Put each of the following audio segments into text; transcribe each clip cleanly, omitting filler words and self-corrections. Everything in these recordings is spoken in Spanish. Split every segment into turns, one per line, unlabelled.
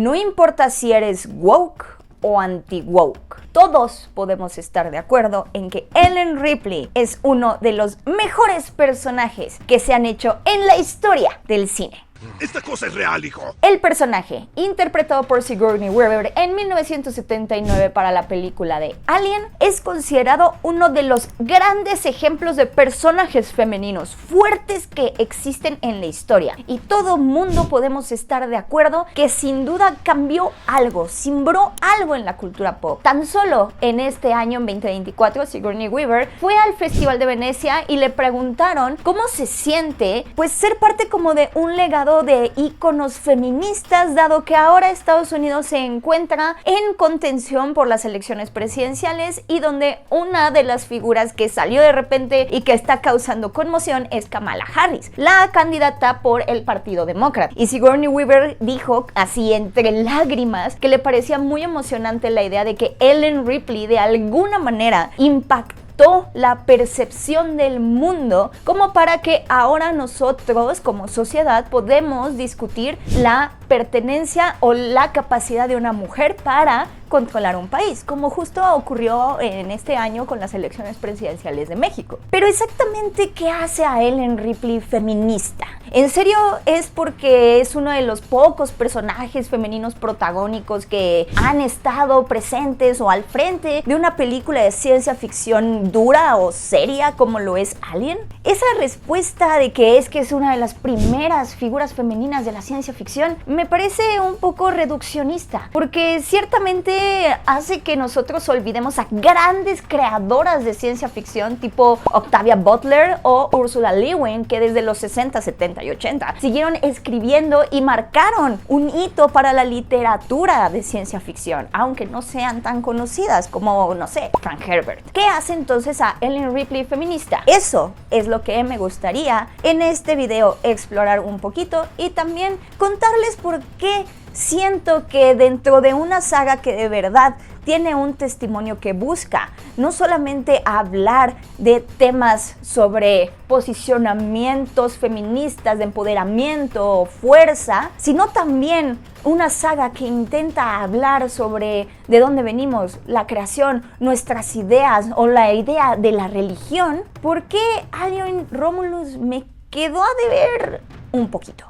No importa si eres woke o anti-woke, todos podemos estar de acuerdo en que Ellen Ripley es uno de los mejores personajes que se han hecho en la historia del cine.
Esta cosa es real, hijo.
El personaje, interpretado por Sigourney Weaver en 1979 para la película de Alien, es considerado uno de los grandes ejemplos de personajes femeninos fuertes que existen en la historia. Y todo mundo podemos estar de acuerdo que sin duda cambió algo, simbró algo en la cultura pop. Tan solo en este año, en 2024, Sigourney Weaver fue al Festival de Venecia y le preguntaron cómo se siente pues ser parte como de un legado de íconos feministas, dado que ahora Estados Unidos se encuentra en contención por las elecciones presidenciales y donde una de las figuras que salió de repente y que está causando conmoción es Kamala Harris, la candidata por el Partido Demócrata. Y Sigourney Weaver dijo así entre lágrimas que le parecía muy emocionante la idea de que Ellen Ripley de alguna manera impactó la percepción del mundo como para que ahora nosotros como sociedad podemos discutir la pertenencia o la capacidad de una mujer para controlar un país, como justo ocurrió en este año con las elecciones presidenciales de México. Pero exactamente, ¿qué hace a Ellen Ripley feminista? En serio, es porque es uno de los pocos personajes femeninos protagónicos que han estado presentes o al frente de una película de ciencia ficción dura o seria como lo es Alien. Esa respuesta de que es una de las primeras figuras femeninas de la ciencia ficción me parece un poco reduccionista, porque ciertamente hace que nosotros olvidemos a grandes creadoras de ciencia ficción tipo Octavia Butler o Ursula Le Guin, que desde los 60, 70 y 80 siguieron escribiendo y marcaron un hito para la literatura de ciencia ficción, aunque no sean tan conocidas como, no sé, Frank Herbert. ¿Qué hace entonces a Ellen Ripley feminista? Eso es lo que me gustaría en este video explorar un poquito y también contarles por qué siento que dentro de una saga que de verdad tiene un testimonio que busca no solamente hablar de temas sobre posicionamientos feministas, de empoderamiento o fuerza, sino también una saga que intenta hablar sobre de dónde venimos, la creación, nuestras ideas o la idea de la religión, ¿por qué Alien Romulus me quedó a deber un poquito?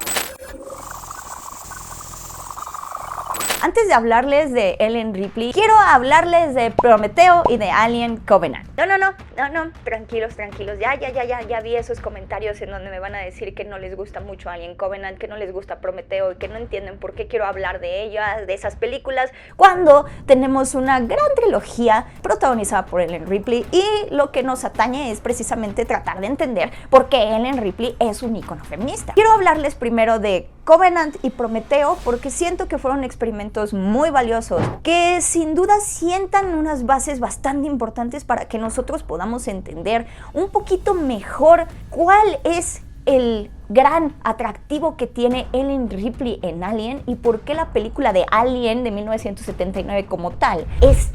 Antes de hablarles de Ellen Ripley, quiero hablarles de Prometeo y de Alien Covenant. No, tranquilos, ya vi esos comentarios en donde me van a decir que no les gusta mucho Alien Covenant, que no les gusta Prometeo y que no entienden por qué quiero hablar de ellas, de esas películas, cuando tenemos una gran trilogía protagonizada por Ellen Ripley y lo que nos atañe es precisamente tratar de entender por qué Ellen Ripley es un ícono feminista. Quiero hablarles primero de Covenant y Prometeo porque siento que fueron experimentos muy valiosos que sin duda sientan unas bases bastante importantes para que nosotros podamos entender un poquito mejor cuál es el gran atractivo que tiene Ellen Ripley en Alien y por qué la película de Alien de 1979 como tal es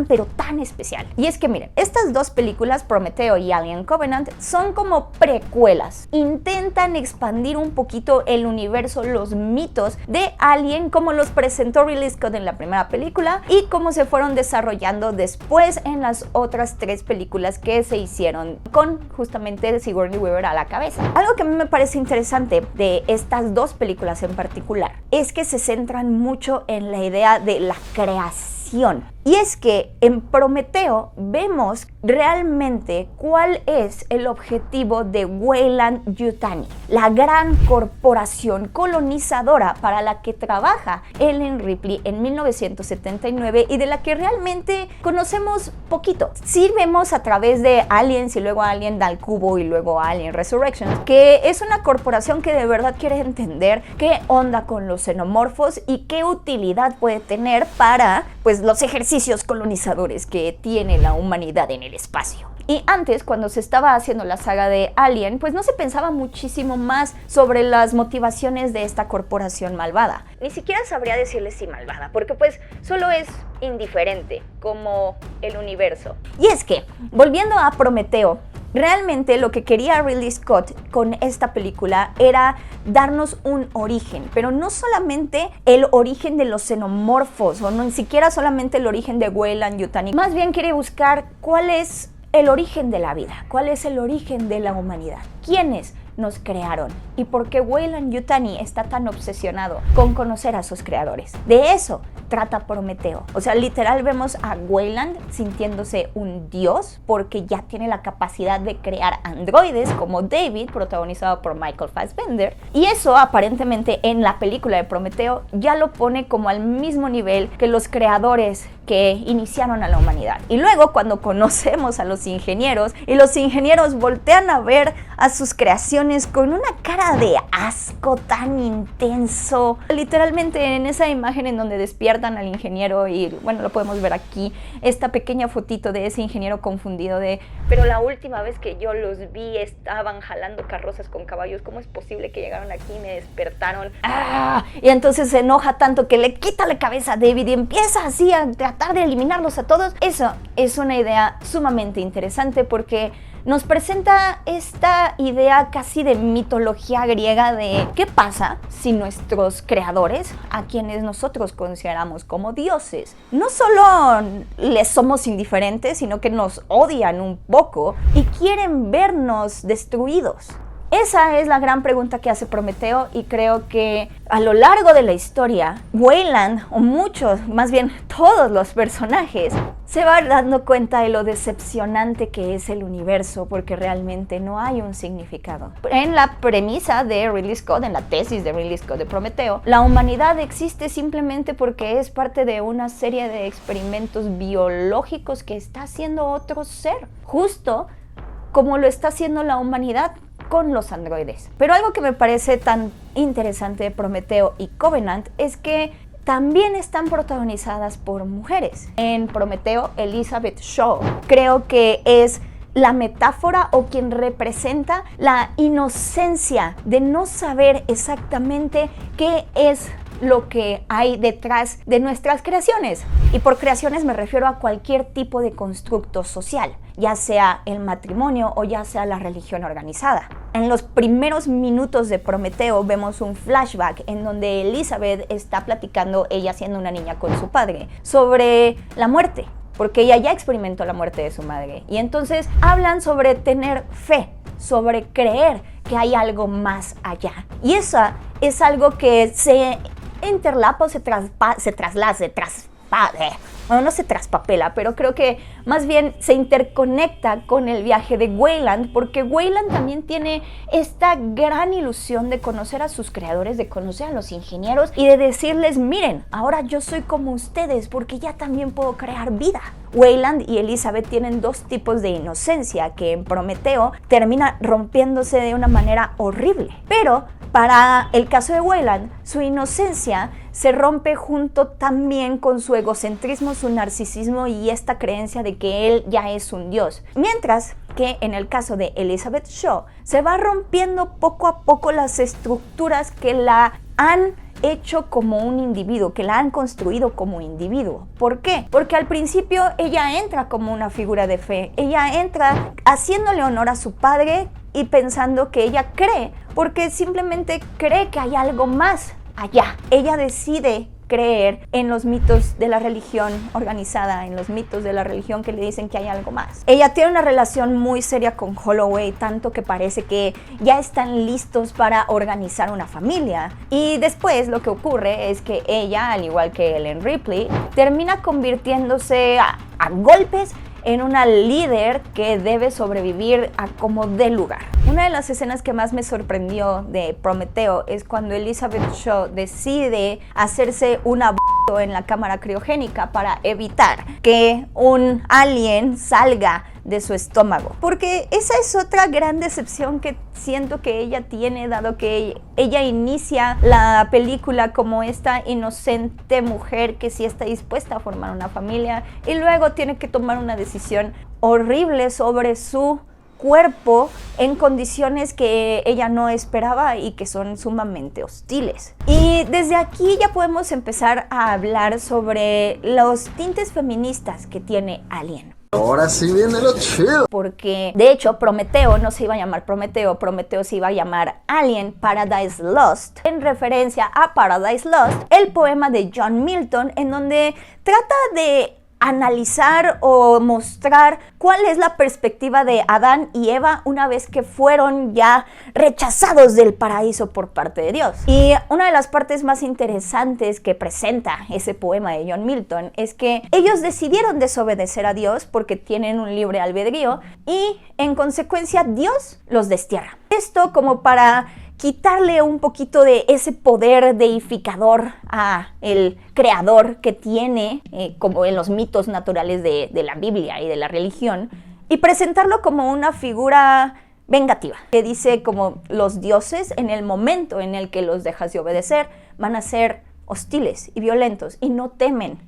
pero tan especial. Y es que miren, estas dos películas, Prometeo y Alien Covenant, son como precuelas. Intentan expandir un poquito el universo, los mitos de Alien como los presentó Ridley Scott en la primera película y cómo se fueron desarrollando después en las otras tres películas que se hicieron con justamente Sigourney Weaver a la cabeza. Algo que a mí me parece interesante de estas dos películas en particular es que se centran mucho en la idea de la creación. Y es que en Prometeo vemos realmente cuál es el objetivo de Weyland-Yutani, la gran corporación colonizadora para la que trabaja Ellen Ripley en 1979 y de la que realmente conocemos poquito. Sí vemos a través de Aliens y luego Alien al Cubo y luego Alien Resurrection, que es una corporación que de verdad quiere entender qué onda con los xenomorfos y qué utilidad puede tener para pues los ejercicios colonizadores que tiene la humanidad en el espacio. Y antes, cuando se estaba haciendo la saga de Alien, pues no se pensaba muchísimo más sobre las motivaciones de esta corporación malvada. Ni siquiera sabría decirles si malvada, porque pues solo es indiferente, como el universo. Y es que, volviendo a Prometeo, Realmente lo que quería Ridley Scott con esta película era darnos un origen, pero no solamente el origen de los xenomorfos, o no ni siquiera solamente el origen de Weyland-Yutani. Más bien quiere buscar cuál es el origen de la vida, cuál es el origen de la humanidad, quiénes nos crearon y por qué Weyland-Yutani está tan obsesionado con conocer a sus creadores. De eso trata Prometeo. O sea, literal vemos a Weyland sintiéndose un dios porque ya tiene la capacidad de crear androides como David, protagonizado por Michael Fassbender. Y eso aparentemente en la película de Prometeo ya lo pone como al mismo nivel que los creadores que iniciaron a la humanidad. Y luego cuando conocemos a los ingenieros y los ingenieros voltean a ver a sus creaciones con una cara de asco tan intenso. Literalmente en esa imagen en donde despiertan al ingeniero y bueno, lo podemos ver aquí, esta pequeña fotito de ese ingeniero confundido de pero la última vez que yo los vi estaban jalando carrozas con caballos, ¿cómo es posible que llegaron aquí y me despertaron? ¡Ah! Y entonces se enoja tanto que le quita la cabeza a David y empieza así a tratar de eliminarlos a todos. Eso es una idea sumamente interesante porque nos presenta esta idea casi de mitología griega de qué pasa si nuestros creadores, a quienes nosotros consideramos como dioses, no solo les somos indiferentes, sino que nos odian un poco y quieren vernos destruidos. Esa es la gran pregunta que hace Prometeo y creo que a lo largo de la historia, Weyland, o muchos, más bien todos los personajes, se van dando cuenta de lo decepcionante que es el universo porque realmente no hay un significado. En la premisa de Ridley Scott, en la tesis de Ridley Scott de Prometeo, la humanidad existe simplemente porque es parte de una serie de experimentos biológicos que está haciendo otro ser, justo como lo está haciendo la humanidad con los androides. Pero algo que me parece tan interesante de Prometeo y Covenant es que también están protagonizadas por mujeres. En Prometeo, Elizabeth Shaw creo que es la metáfora o quien representa la inocencia de no saber exactamente qué es lo que hay detrás de nuestras creaciones. Y por creaciones me refiero a cualquier tipo de constructo social, ya sea el matrimonio o ya sea la religión organizada. En los primeros minutos de Prometeo vemos un flashback en donde Elizabeth está platicando, ella siendo una niña con su padre, sobre la muerte, porque ella ya experimentó la muerte de su madre. Y entonces hablan sobre tener fe, sobre creer que hay algo más allá. Y eso es algo que se interlapa o se bueno, no se traspapela, pero creo que más bien se interconecta con el viaje de Weyland, porque Weyland también tiene esta gran ilusión de conocer a sus creadores, de conocer a los ingenieros y de decirles, miren, ahora yo soy como ustedes porque ya también puedo crear vida. Weyland y Elizabeth tienen dos tipos de inocencia que en Prometeo termina rompiéndose de una manera horrible, pero para el caso de Weyland, su inocencia se rompe junto también con su egocentrismo, su narcisismo y esta creencia de que él ya es un dios. Mientras que en el caso de Elizabeth Shaw, se va rompiendo poco a poco las estructuras que la han hecho como un individuo, que la han construido como individuo. ¿Por qué? Porque al principio ella entra como una figura de fe, ella entra haciéndole honor a su padre y pensando que ella cree, porque simplemente cree que hay algo más allá. Ella decide creer en los mitos de la religión organizada, en los mitos de la religión que le dicen que hay algo más. Ella tiene una relación muy seria con Holloway, tanto que parece que ya están listos para organizar una familia. Y después lo que ocurre es que ella, al igual que Ellen Ripley, termina convirtiéndose a golpes en una líder que debe sobrevivir a como dé lugar. Una de las escenas que más me sorprendió de Prometeo es cuando Elizabeth Shaw decide hacerse un aborto en la cámara criogénica para evitar que un alien salga de su estómago. Porque esa es otra gran decepción que siento que ella tiene, dado que ella inicia la película como esta inocente mujer que sí está dispuesta a formar una familia y luego tiene que tomar una decisión horrible sobre su cuerpo en condiciones que ella no esperaba y que son sumamente hostiles. Y desde aquí ya podemos empezar a hablar sobre los tintes feministas que tiene Alien.
Ahora sí viene lo chido.
Porque, de hecho, Prometeo no se iba a llamar Prometeo, Prometeo se iba a llamar Alien Paradise Lost, en referencia a Paradise Lost, el poema de John Milton, en donde trata de analizar o mostrar cuál es la perspectiva de Adán y Eva una vez que fueron ya rechazados del paraíso por parte de Dios. Y una de las partes más interesantes que presenta ese poema de John Milton es que ellos decidieron desobedecer a Dios porque tienen un libre albedrío y en consecuencia Dios los destierra. Esto como para quitarle un poquito de ese poder deificador a el creador que tiene, como en los mitos naturales de la Biblia y de la religión, y presentarlo como una figura vengativa, que dice como los dioses en el momento en el que los dejas de obedecer van a ser hostiles y violentos y no temen,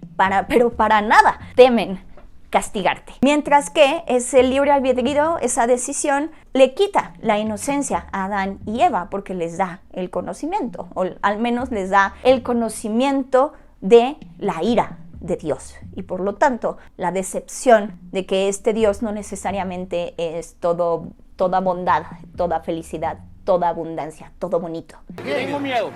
pero para nada temen castigarte. Mientras que ese libre albedrío, esa decisión, le quita la inocencia a Adán y Eva porque les da el conocimiento, o al menos les da el conocimiento de la ira de Dios y por lo tanto la decepción de que este Dios no necesariamente es toda bondad, toda felicidad, toda abundancia, todo bonito.
Tengo miedo.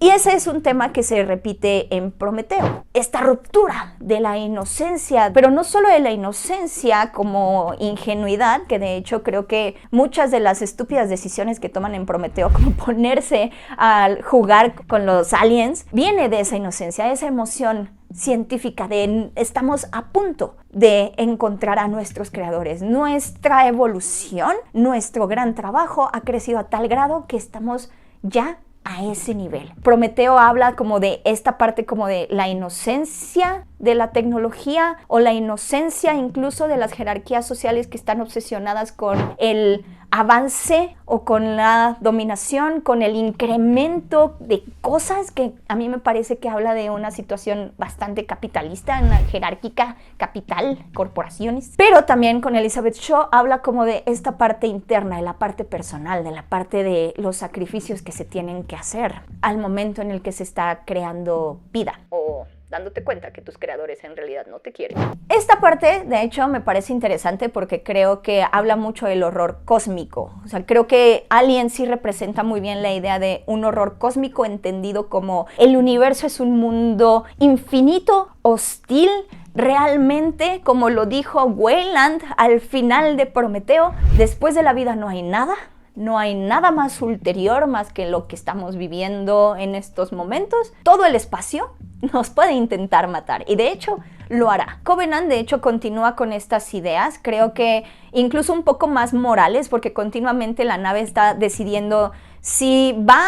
Y ese es un tema que se repite en Prometeo. Esta ruptura de la inocencia, pero no solo de la inocencia como ingenuidad, que de hecho creo que muchas de las estúpidas decisiones que toman en Prometeo, como ponerse a jugar con los aliens, viene de esa inocencia, esa emoción científica de estamos a punto de encontrar a nuestros creadores. Nuestra evolución, nuestro gran trabajo ha crecido a tal grado que estamos ya a ese nivel. Prometeo habla como de esta parte como de la inocencia de la tecnología o la inocencia incluso de las jerarquías sociales que están obsesionadas con el avance o con la dominación, con el incremento de cosas que a mí me parece que habla de una situación bastante capitalista, una jerárquica capital, corporaciones. Pero también con Elizabeth Shaw habla como de esta parte interna, de la parte personal, de la parte de los sacrificios que se tienen que hacer al momento en el que se está creando vida o dándote cuenta que tus creadores en realidad no te quieren. Esta parte, de hecho, me parece interesante porque creo que habla mucho del horror cósmico. O sea, creo que Alien sí representa muy bien la idea de un horror cósmico entendido como el universo es un mundo infinito, hostil, realmente, como lo dijo Weyland al final de Prometeo, después de la vida no hay nada. No hay nada más ulterior más que lo que estamos viviendo en estos momentos. Todo el espacio nos puede intentar matar y de hecho lo hará. Covenant de hecho continúa con estas ideas, creo que incluso un poco más morales porque continuamente la nave está decidiendo si va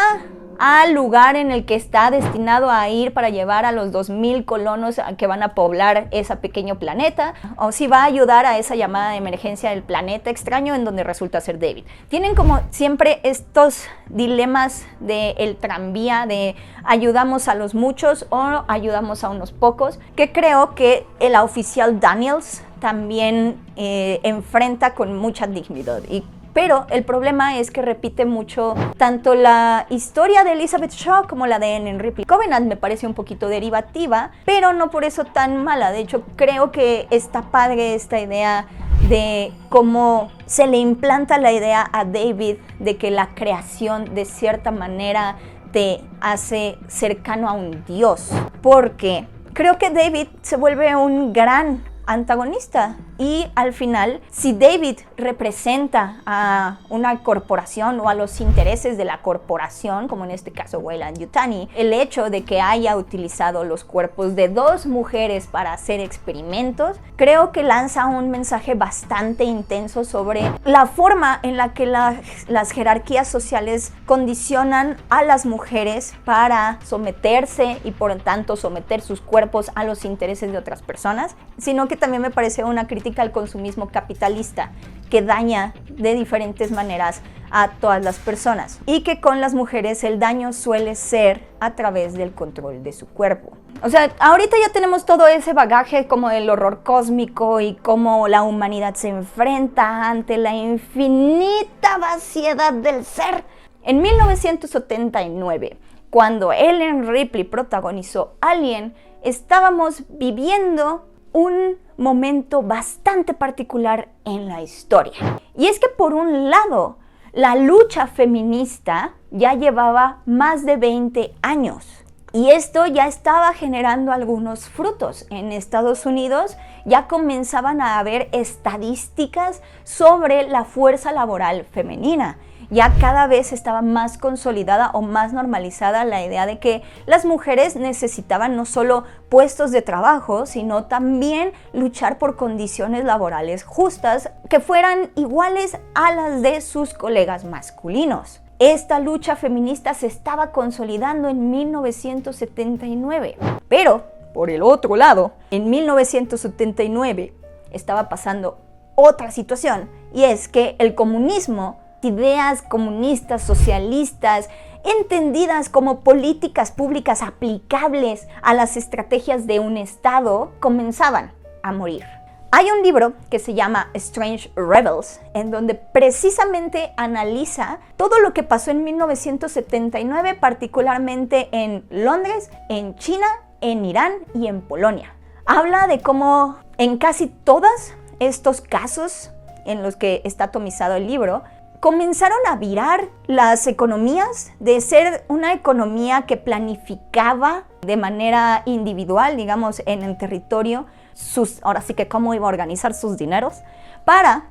al lugar en el que está destinado a ir para llevar a los 2000 colonos que van a poblar ese pequeño planeta, o si va a ayudar a esa llamada de emergencia del planeta extraño en donde resulta ser David. Tienen como siempre estos dilemas del tranvía de ayudamos a los muchos o ayudamos a unos pocos, que creo que el oficial Daniels también enfrenta con mucha dignidad. Pero el problema es que repite mucho tanto la historia de Elizabeth Shaw como la de Ellen Ripley. Covenant me parece un poquito derivativa, pero no por eso tan mala. De hecho, creo que está padre esta idea de cómo se le implanta la idea a David de que la creación de cierta manera te hace cercano a un dios. Porque creo que David se vuelve un gran antagonista y al final si David representa a una corporación o a los intereses de la corporación, como en este caso Weyland-Yutani, el hecho de que haya utilizado los cuerpos de dos mujeres para hacer experimentos, creo que lanza un mensaje bastante intenso sobre la forma en la que las jerarquías sociales condicionan a las mujeres para someterse y por tanto someter sus cuerpos a los intereses de otras personas, sino que también me parece una crítica al consumismo capitalista que daña de diferentes maneras a todas las personas y que con las mujeres el daño suele ser a través del control de su cuerpo. O sea, ahorita ya tenemos todo ese bagaje como del horror cósmico y cómo la humanidad se enfrenta ante la infinita vaciedad del ser. En 1979, cuando Ellen Ripley protagonizó Alien, estábamos viviendo un momento bastante particular en la historia. Y es que por un lado, la lucha feminista ya llevaba más de 20 años. Y esto ya estaba generando algunos frutos. En Estados Unidos ya comenzaban a haber estadísticas sobre la fuerza laboral femenina. Ya cada vez estaba más consolidada o más normalizada la idea de que las mujeres necesitaban no solo puestos de trabajo, sino también luchar por condiciones laborales justas que fueran iguales a las de sus colegas masculinos. Esta lucha feminista se estaba consolidando en 1979. Pero, por el otro lado, en 1979 estaba pasando otra situación, y es que el comunismo, ideas comunistas, socialistas, entendidas como políticas públicas aplicables a las estrategias de un Estado, comenzaban a morir. Hay un libro que se llama Strange Rebels, en donde precisamente analiza todo lo que pasó en 1979, particularmente en Londres, en China, en Irán y en Polonia. Habla de cómo en casi todos estos casos en los que está atomizado el libro, comenzaron a virar las economías de ser una economía que planificaba de manera individual, digamos, en el territorio, ahora sí que cómo iba a organizar sus dineros, para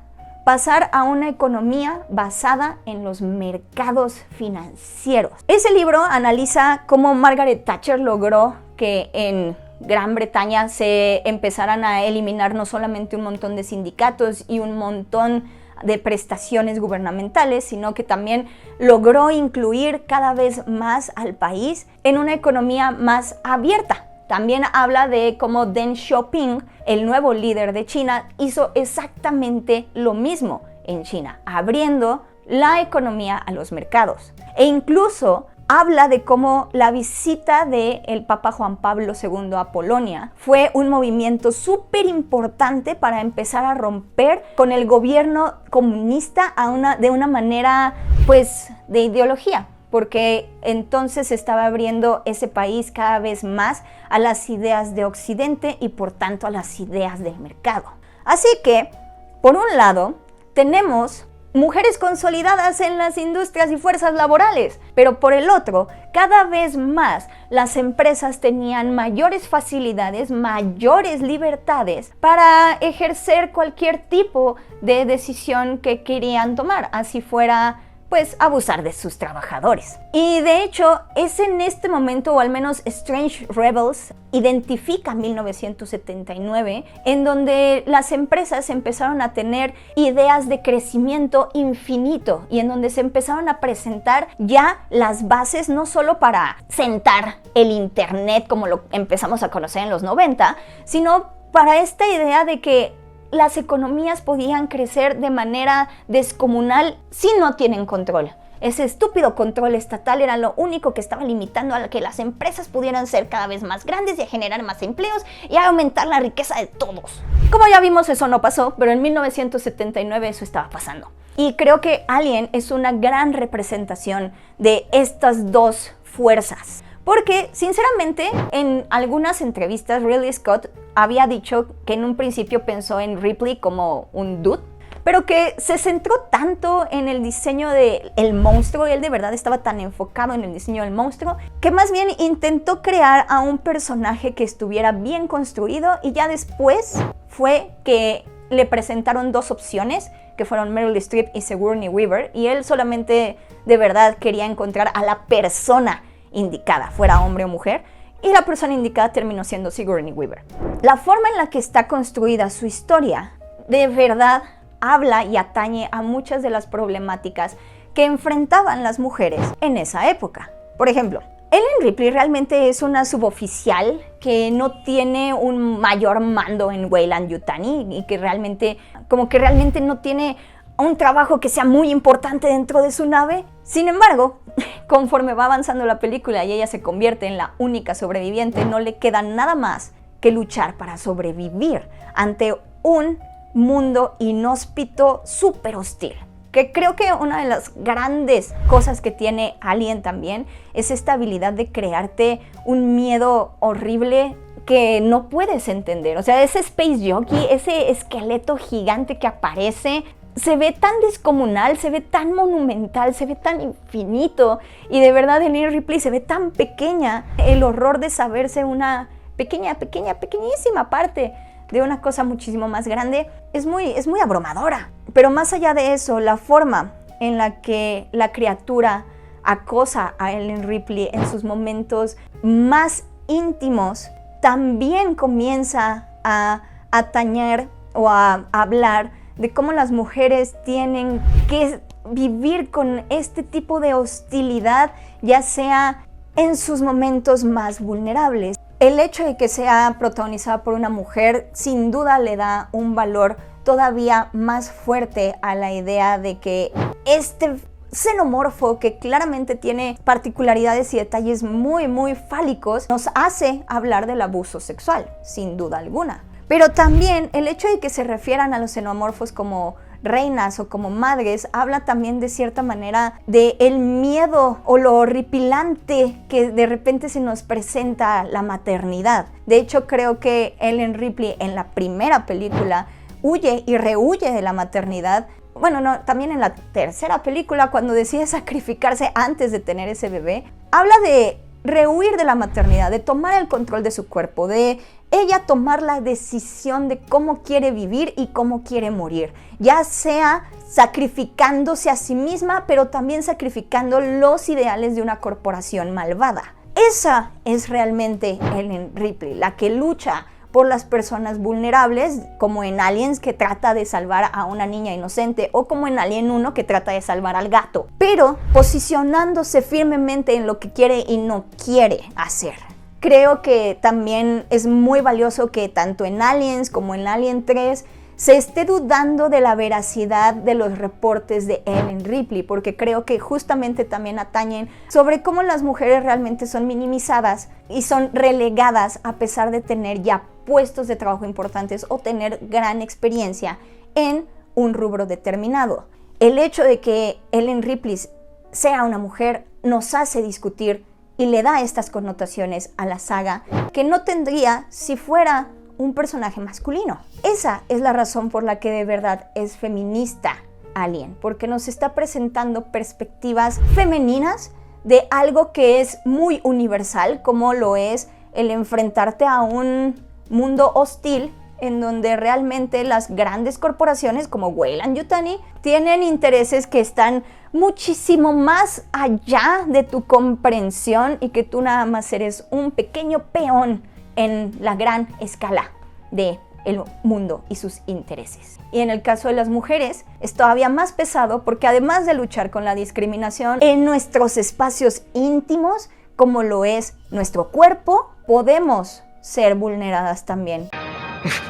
pasar a una economía basada en los mercados financieros. Ese libro analiza cómo Margaret Thatcher logró que en Gran Bretaña se empezaran a eliminar no solamente un montón de sindicatos y un montón de prestaciones gubernamentales, sino que también logró incluir cada vez más al país en una economía más abierta. También habla de cómo Deng Xiaoping, el nuevo líder de China, hizo exactamente lo mismo en China, abriendo la economía a los mercados. E incluso habla de cómo la visita del Papa Juan Pablo II a Polonia fue un movimiento súper importante para empezar a romper con el gobierno comunista de una manera, pues, de ideología, porque entonces se estaba abriendo ese país cada vez más a las ideas de Occidente y por tanto a las ideas del mercado. Así que, por un lado, tenemos mujeres consolidadas en las industrias y fuerzas laborales, pero por el otro, cada vez más las empresas tenían mayores facilidades, mayores libertades para ejercer cualquier tipo de decisión que querían tomar, así fuera pues abusar de sus trabajadores. Y de hecho es en este momento, o al menos Strange Rebels identifica 1979, en donde las empresas empezaron a tener ideas de crecimiento infinito y en donde se empezaron a presentar ya las bases no solo para sentar el internet como lo empezamos a conocer en los 90, sino para esta idea de que las economías podían crecer de manera descomunal si no tienen control. Ese estúpido control estatal era lo único que estaba limitando a que las empresas pudieran ser cada vez más grandes y a generar más empleos y a aumentar la riqueza de todos. Como ya vimos, eso no pasó, pero en 1979 eso estaba pasando. Y creo que Alien es una gran representación de estas dos fuerzas. Porque, sinceramente, en algunas entrevistas Ridley Scott había dicho que en un principio pensó en Ripley como un dude, pero que se centró tanto en el diseño del monstruo, y él de verdad estaba tan enfocado en el diseño del monstruo, que más bien intentó crear a un personaje que estuviera bien construido, y ya después fue que le presentaron dos opciones, que fueron Meryl Streep y Sigourney Weaver, y él solamente de verdad quería encontrar a la persona indicada, fuera hombre o mujer, y la persona indicada terminó siendo Sigourney Weaver. La forma en la que está construida su historia de verdad habla y atañe a muchas de las problemáticas que enfrentaban las mujeres en esa época. Por ejemplo, Ellen Ripley realmente es una suboficial que no tiene un mayor mando en Weyland-Yutani y que realmente no tiene un trabajo que sea muy importante dentro de su nave. Sin embargo, conforme va avanzando la película y ella se convierte en la única sobreviviente, no le queda nada más que luchar para sobrevivir ante un mundo inhóspito súper hostil. Que creo que una de las grandes cosas que tiene Alien también es esta habilidad de crearte un miedo horrible que no puedes entender. O sea, ese Space Jockey, ese esqueleto gigante que aparece, se ve tan descomunal, se ve tan monumental, se ve tan infinito, y de verdad Ellen Ripley se ve tan pequeña. El horror de saberse una pequeñísima parte de una cosa muchísimo más grande es muy abrumadora. Pero más allá de eso, la forma en la que la criatura acosa a Ellen Ripley en sus momentos más íntimos también comienza a atañer o a hablar de cómo las mujeres tienen que vivir con este tipo de hostilidad, ya sea en sus momentos más vulnerables. El hecho de que sea protagonizada por una mujer sin duda le da un valor todavía más fuerte a la idea de que este xenomorfo, que claramente tiene particularidades y detalles muy fálicos, nos hace hablar del abuso sexual, sin duda alguna. Pero también el hecho de que se refieran a los xenomorfos como reinas o como madres habla también de cierta manera de el miedo o lo horripilante que de repente se nos presenta la maternidad. De hecho, creo que Ellen Ripley en la primera película huye y rehuye de la maternidad. Bueno, no, también en la tercera película, cuando decide sacrificarse antes de tener ese bebé, habla de rehuir de la maternidad, de tomar el control de su cuerpo, de ella tomar la decisión de cómo quiere vivir y cómo quiere morir, ya sea sacrificándose a sí misma, pero también sacrificando los ideales de una corporación malvada. Esa es realmente Ellen Ripley, la que lucha por las personas vulnerables, como en Aliens, que trata de salvar a una niña inocente, o como en Alien 1, que trata de salvar al gato, pero posicionándose firmemente en lo que quiere y no quiere hacer. Creo que también es muy valioso que tanto en Aliens como en Alien 3 se esté dudando de la veracidad de los reportes de Ellen Ripley, porque creo que justamente también atañen sobre cómo las mujeres realmente son minimizadas y son relegadas a pesar de tener ya puestos de trabajo importantes o tener gran experiencia en un rubro determinado. El hecho de que Ellen Ripley sea una mujer nos hace discutir y le da estas connotaciones a la saga que no tendría si fuera un personaje masculino. Esa es la razón por la que de verdad es feminista Alien, porque nos está presentando perspectivas femeninas de algo que es muy universal, como lo es el enfrentarte a un mundo hostil en donde realmente las grandes corporaciones como Weyland-Yutani tienen intereses que están muchísimo más allá de tu comprensión y que tú nada más eres un pequeño peón en la gran escala del mundo y sus intereses. Y en el caso de las mujeres es todavía más pesado, porque además de luchar con la discriminación en nuestros espacios íntimos, como lo es nuestro cuerpo, podemos ser vulneradas también.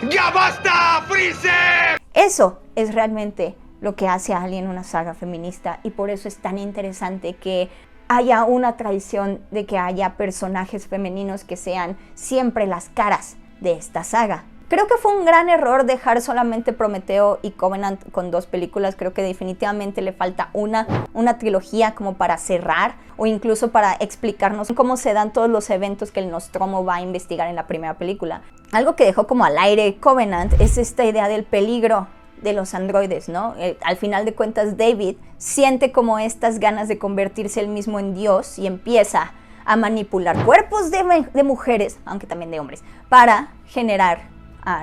¡Ya basta, Freezer!
Eso es realmente lo que hace a Alien una saga feminista, y por eso es tan interesante que haya una tradición de que haya personajes femeninos que sean siempre las caras de esta saga. Creo que fue un gran error dejar solamente Prometeo y Covenant con 2 películas. Creo que definitivamente le falta una trilogía como para cerrar, o incluso para explicarnos cómo se dan todos los eventos que el Nostromo va a investigar en la primera película. Algo que dejó como al aire Covenant es esta idea del peligro de los androides, ¿no? Al final de cuentas, David siente como estas ganas de convertirse él mismo en Dios y empieza a manipular cuerpos de mujeres, aunque también de hombres, para generar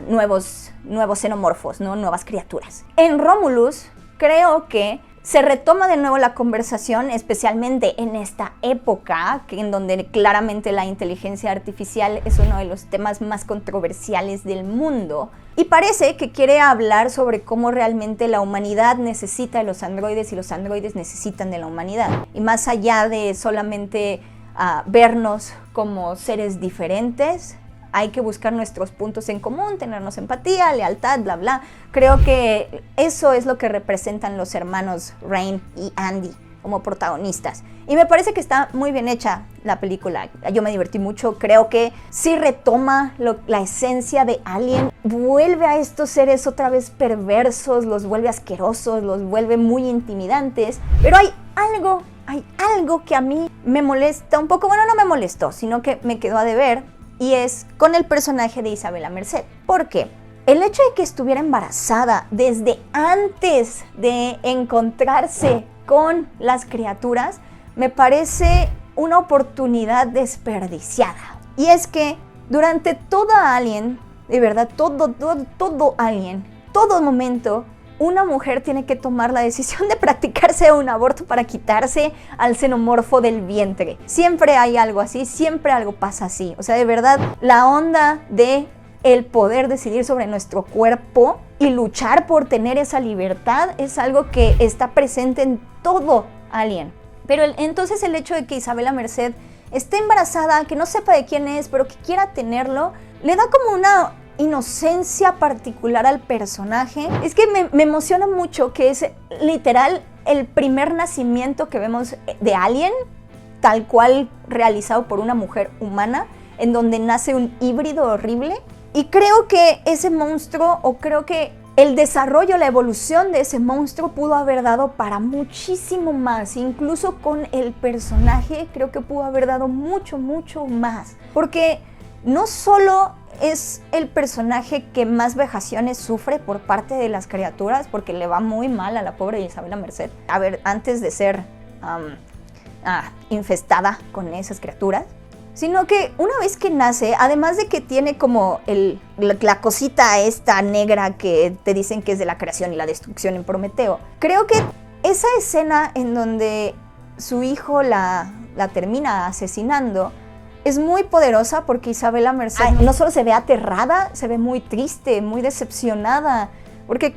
nuevos xenomorfos, ¿no? Nuevas criaturas. En Romulus creo que se retoma de nuevo la conversación, especialmente en esta época en donde claramente la inteligencia artificial es uno de los temas más controversiales del mundo, y parece que quiere hablar sobre cómo realmente la humanidad necesita de los androides y los androides necesitan de la humanidad, y más allá de solamente vernos como seres diferentes, hay que buscar nuestros puntos en común, tenernos empatía, lealtad, bla, bla. Creo que eso es lo que representan los hermanos Rain y Andy como protagonistas. Y me parece que está muy bien hecha la película. Yo me divertí mucho. Creo que sí retoma la esencia de Alien. Vuelve a estos seres otra vez perversos, los vuelve asquerosos, los vuelve muy intimidantes. Pero hay algo que a mí me molesta un poco. Bueno, no me molestó, sino que me quedó a deber. y es con el personaje de Isabela Merced. ¿Por qué? El hecho de que estuviera embarazada desde antes de encontrarse con las criaturas me parece una oportunidad desperdiciada. Y es que durante toda Alien, de verdad, todo Alien, todo momento, una mujer tiene que tomar la decisión de practicarse un aborto para quitarse al xenomorfo del vientre. Siempre hay algo así, siempre algo pasa así. O sea, de verdad, la onda de el poder decidir sobre nuestro cuerpo y luchar por tener esa libertad es algo que está presente en todo Alien. Pero entonces el hecho de que Isabela Merced esté embarazada, que no sepa de quién es, pero que quiera tenerlo, le da como una inocencia particular al personaje. Es que me emociona mucho que es literal el primer nacimiento que vemos de Alien, tal cual realizado por una mujer humana, en donde nace un híbrido horrible. Y creo que ese monstruo, o creo que el desarrollo, la evolución de ese monstruo pudo haber dado para muchísimo más. Incluso con el personaje creo que pudo haber dado mucho más. Porque no solo es el personaje que más vejaciones sufre por parte de las criaturas, porque le va muy mal a la pobre Isabela Merced. A ver, antes de ser infestada con esas criaturas, sino que una vez que nace, además de que tiene como la cosita esta negra que te dicen que es de la creación y la destrucción en Prometeo, creo que esa escena en donde su hijo la termina asesinando es muy poderosa, porque Isabela Merced no solo se ve aterrada, se ve muy triste, muy decepcionada, porque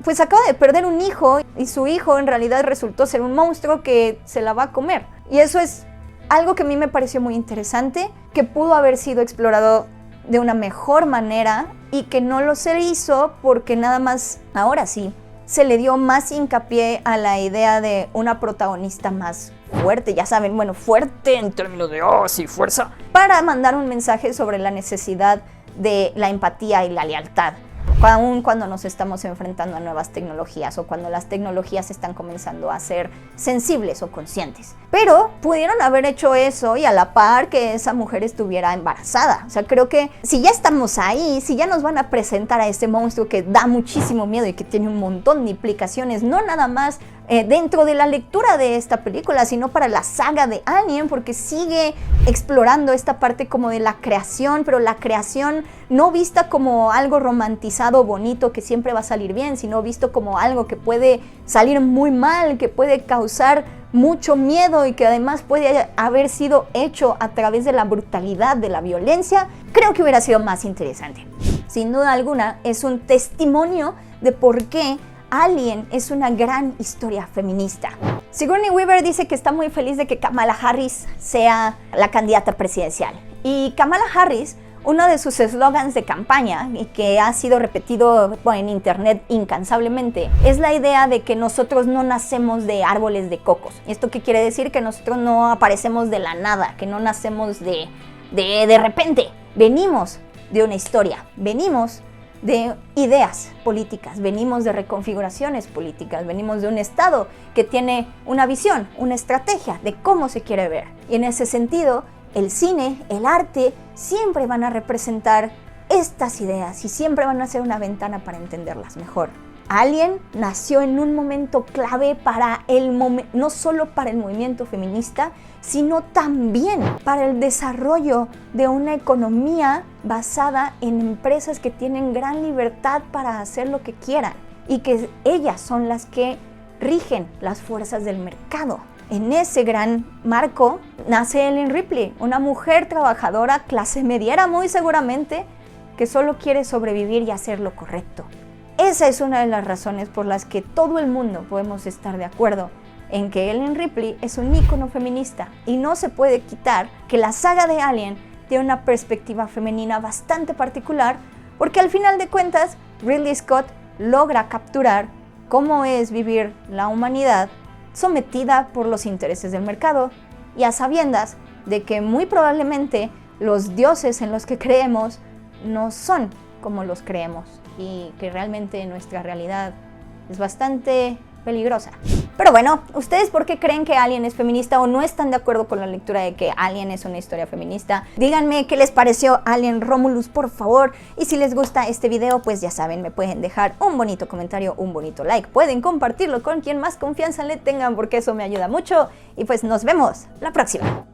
pues acaba de perder un hijo y su hijo en realidad resultó ser un monstruo que se la va a comer. Y eso es algo que a mí me pareció muy interesante, que pudo haber sido explorado de una mejor manera y que no lo se hizo porque nada más, ahora sí, se le dio más hincapié a la idea de una protagonista más fuerte, ya saben, bueno, fuerte en términos de, sí, fuerza, para mandar un mensaje sobre la necesidad de la empatía y la lealtad, aún cuando nos estamos enfrentando a nuevas tecnologías o cuando las tecnologías están comenzando a ser sensibles o conscientes. Pero pudieron haber hecho eso y a la par que esa mujer estuviera embarazada. O sea, creo que si ya estamos ahí, si ya nos van a presentar a este monstruo que da muchísimo miedo y que tiene un montón de implicaciones, no nada más dentro de la lectura de esta película, sino para la saga de Alien, porque sigue explorando esta parte como de la creación, pero la creación no vista como algo romantizado, bonito, que siempre va a salir bien, sino visto como algo que puede salir muy mal, que puede causar mucho miedo y que además puede haber sido hecho a través de la brutalidad, de la violencia. Creo que hubiera sido más interesante. Sin duda alguna, es un testimonio de por qué Alien es una gran historia feminista. Sigourney Weaver dice que está muy feliz de que Kamala Harris sea la candidata presidencial. Y Kamala Harris, uno de sus eslogans de campaña, y que ha sido repetido en internet incansablemente, es la idea de que nosotros no nacemos de árboles de cocos. ¿Esto qué quiere decir? Que nosotros no aparecemos de la nada, que no nacemos de repente. Venimos de una historia, venimos de ideas políticas, venimos de reconfiguraciones políticas, venimos de un Estado que tiene una visión, una estrategia de cómo se quiere ver. Y en ese sentido, el cine, el arte, siempre van a representar estas ideas y siempre van a ser una ventana para entenderlas mejor. Alien nació en un momento clave para no solo para el movimiento feminista, sino también para el desarrollo de una economía basada en empresas que tienen gran libertad para hacer lo que quieran y que ellas son las que rigen las fuerzas del mercado. En ese gran marco nace Ellen Ripley, una mujer trabajadora, clase mediera muy seguramente, que solo quiere sobrevivir y hacer lo correcto. Esa es una de las razones por las que todo el mundo podemos estar de acuerdo en que Ellen Ripley es un ícono feminista, y no se puede quitar que la saga de Alien tiene una perspectiva femenina bastante particular, porque al final de cuentas Ridley Scott logra capturar cómo es vivir la humanidad sometida por los intereses del mercado y a sabiendas de que muy probablemente los dioses en los que creemos no son como los creemos y que realmente nuestra realidad es bastante peligrosa. Pero bueno, ¿ustedes por qué creen que Alien es feminista o no están de acuerdo con la lectura de que Alien es una historia feminista? Díganme qué les pareció Alien Romulus, por favor. Y si les gusta este video, pues ya saben, me pueden dejar un bonito comentario, un bonito like. Pueden compartirlo con quien más confianza le tengan porque eso me ayuda mucho. Y pues nos vemos la próxima.